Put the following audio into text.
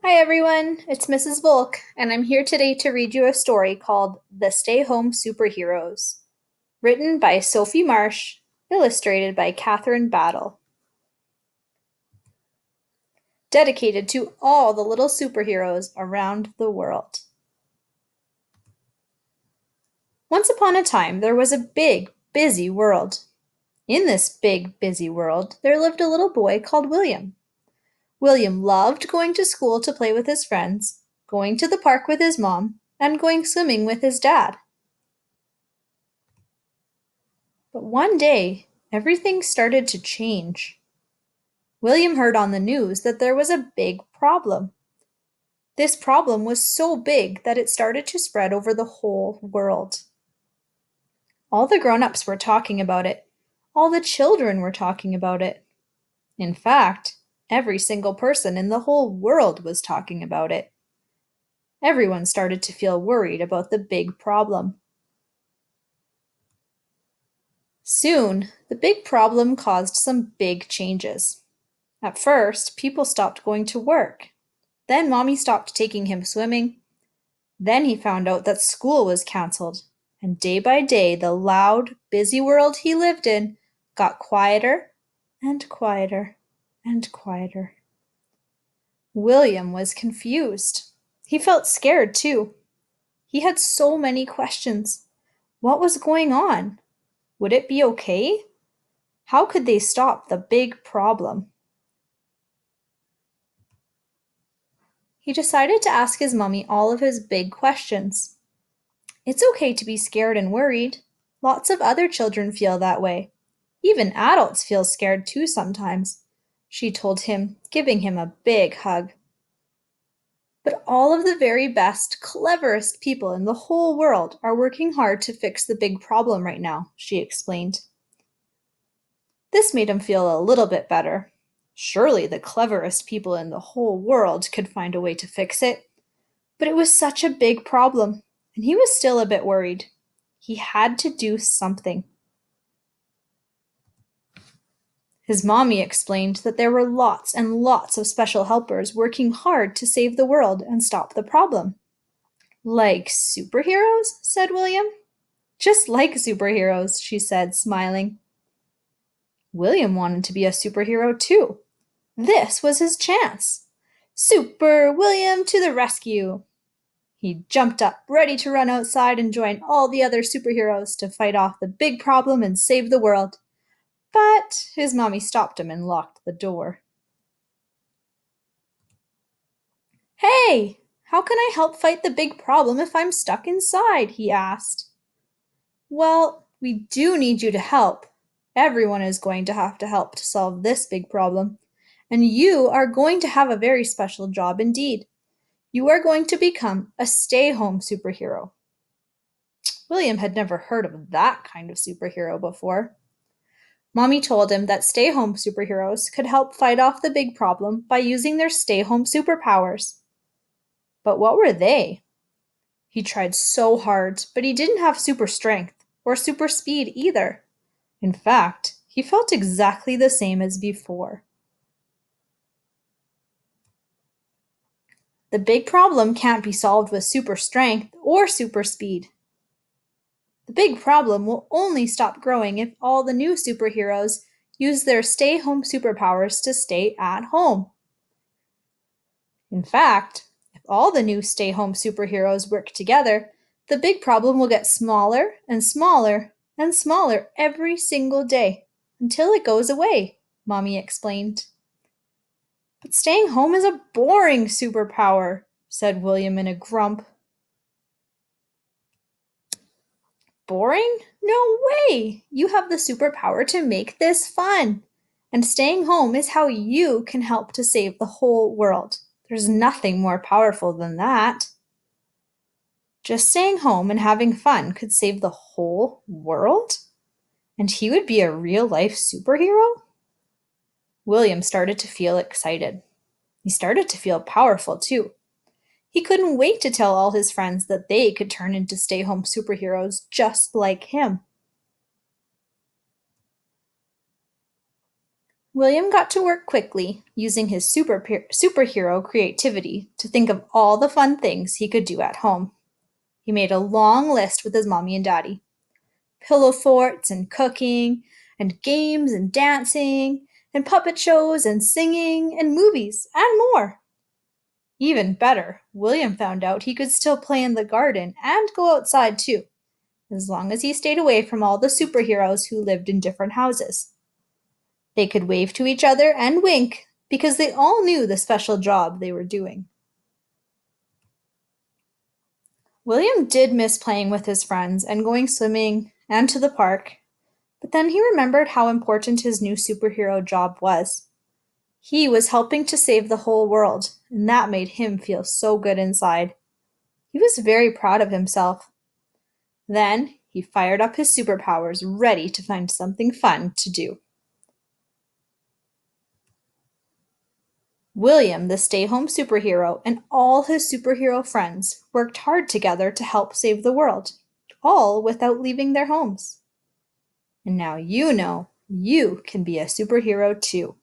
Hi everyone, it's Mrs. Volk, and I'm here today to read you a story called The Stay-Home Superheroes, written by Sophie Marsh, illustrated by Catherine Battle. Dedicated to all the little superheroes around the world. Once upon a time, there was a big, busy world. In this big, busy world, there lived a little boy called William. William loved going to school to play with his friends, going to the park with his mom, and going swimming with his dad. But one day, everything started to change. William heard on the news that there was a big problem. This problem was so big that it started to spread over the whole world. All the grown-ups were talking about it. All the children were talking about it. In fact, every single person in the whole world was talking about it. Everyone started to feel worried about the big problem. Soon, the big problem caused some big changes. At first, people stopped going to work. Then Mommy stopped taking him swimming. Then he found out that school was canceled. And day by day, the loud, busy world he lived in got quieter and quieter and quieter. William was confused. He felt scared too. He had so many questions. What was going on? Would it be okay? How could they stop the big problem? He decided to ask his mummy all of his big questions. It's okay to be scared and worried. Lots of other children feel that way. Even adults feel scared too sometimes, she told him, giving him a big hug. But all of the very best, cleverest people in the whole world are working hard to fix the big problem right now, she explained. This made him feel a little bit better. Surely the cleverest people in the whole world could find a way to fix it. But it was such a big problem, and he was still a bit worried. He had to do something. His mommy explained that there were lots and lots of special helpers working hard to save the world and stop the problem. Like superheroes? Said William. Just like superheroes, she said, smiling. William wanted to be a superhero too. This was his chance. Super William to the rescue! He jumped up, ready to run outside and join all the other superheroes to fight off the big problem and save the world. But his mommy stopped him and locked the door. Hey, how can I help fight the big problem if I'm stuck inside? He asked. Well, we do need you to help. Everyone is going to have to help to solve this big problem. And you are going to have a very special job indeed. You are going to become a stay-home superhero. William had never heard of that kind of superhero before. Mommy told him that stay-home superheroes could help fight off the big problem by using their stay-home superpowers. But what were they? He tried so hard, but he didn't have super strength or super speed either. In fact, he felt exactly the same as before. The big problem can't be solved with super strength or super speed. The big problem will only stop growing if all the new superheroes use their stay-home superpowers to stay at home. In fact, if all the new stay-home superheroes work together, the big problem will get smaller and smaller and smaller every single day until it goes away, Mommy explained. But staying home is a boring superpower, said William in a grump. Boring? No way! You have the superpower to make this fun. And staying home is how you can help to save the whole world. There's nothing more powerful than that. Just staying home and having fun could save the whole world? And he would be a real-life superhero? William started to feel excited. He started to feel powerful, too. He couldn't wait to tell all his friends that they could turn into stay-home superheroes just like him. William got to work quickly, using his superhero creativity to think of all the fun things he could do at home. He made a long list with his mommy and daddy: pillow forts and cooking, and games and dancing, and puppet shows and singing and movies and more. Even better, William found out he could still play in the garden and go outside too, as long as he stayed away from all the superheroes who lived in different houses. They could wave to each other and wink because they all knew the special job they were doing. William did miss playing with his friends and going swimming and to the park, but then he remembered how important his new superhero job was. He was helping to save the whole world, and that made him feel so good inside. He was very proud of himself. Then he fired up his superpowers, ready to find something fun to do. William, the stay home superhero, and all his superhero friends worked hard together to help save the world, all without leaving their homes. And now you know you can be a superhero too.